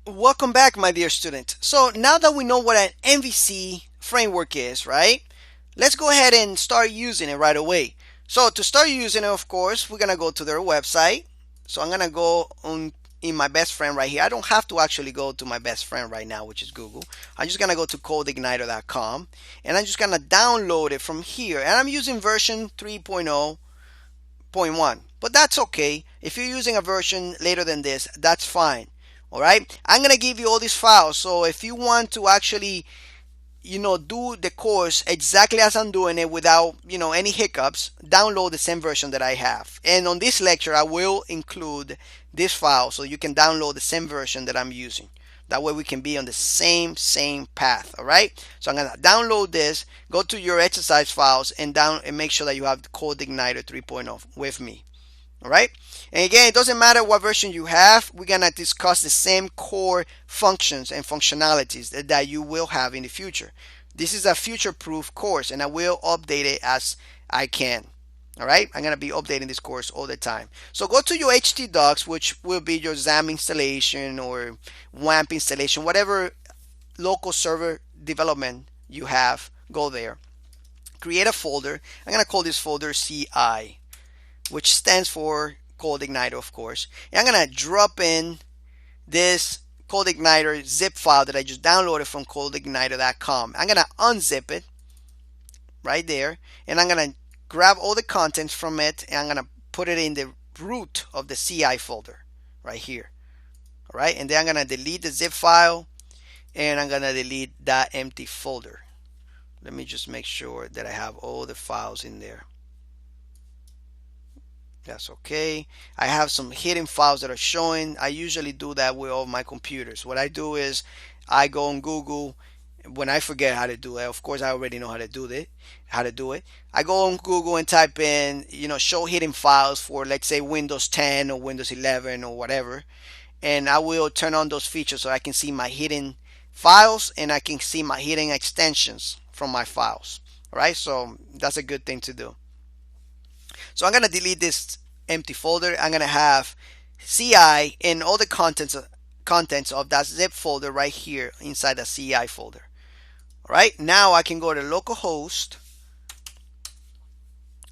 Welcome back, my dear student. So now that we know what an MVC framework is, right? Let's go ahead and start using it right away. So to start using it, of course, we're gonna go to their website. So I'm gonna go on in my best friend right here. I don't have to actually go to my best friend right now, which is Google. I'm just gonna go to CodeIgniter.com and I'm just gonna download it from here. And I'm using version 3.0.1, but that's okay. If you're using a version later than this, that's fine. All right, I'm gonna give you all these files, so if you want to actually do the course exactly as I'm doing it without any hiccups, download the same version that I have. And on this lecture I will include this file so you can download the same version that I'm using. That way we can be on the same path. All right, so I'm gonna download this, go to your exercise files and make sure that you have the CodeIgniter 3.0 with me. All right, and again, it doesn't matter what version you have, we're gonna discuss the same core functions and functionalities that you will have in the future. This is a future-proof course and I will update it as I can. All right, I'm gonna be updating this course all the time. So go to your htdocs, which will be your XAMPP installation or WAMP installation, whatever local server development you have. Go there, create a folder. I'm gonna call this folder CI, which stands for CodeIgniter, of course. And I'm gonna drop in this CodeIgniter zip file that I just downloaded from CodeIgniter.com. I'm gonna unzip it right there, and I'm gonna grab all the contents from it, and I'm gonna put it in the root of the CI folder right here. All right, and then I'm gonna delete the zip file, and I'm gonna delete that empty folder. Let me just make sure that I have all the files in there. That's okay. I have some hidden files that are showing. I usually do that with all my computers. What I do is I go on Google when I forget how to do it. Of course, I already know how to do it. I go on Google and type in, show hidden files for, let's say, Windows 10 or Windows 11 or whatever, and I will turn on those features so I can see my hidden files and I can see my hidden extensions from my files. All right, so that's a good thing to do. So I'm going to delete this empty folder. I'm going to have CI and all the contents of that zip folder right here inside the CI folder. All right, now I can go to localhost,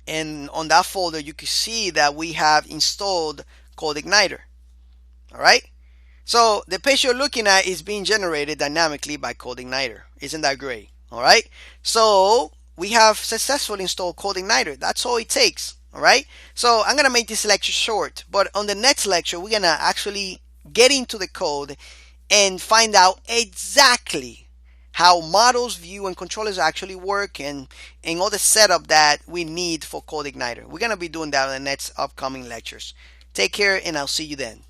and on that folder you can see that we have installed CodeIgniter. All right, so the page you're looking at is being generated dynamically by CodeIgniter. Isn't that great? All right, so we have successfully installed CodeIgniter. That's all it takes. All right, so I'm gonna make this lecture short, but on the next lecture we're gonna actually get into the code and find out exactly how models, view, and controllers actually work, and all the setup that we need for CodeIgniter. We're gonna be doing that in the next upcoming lectures. Take care, and I'll see you then.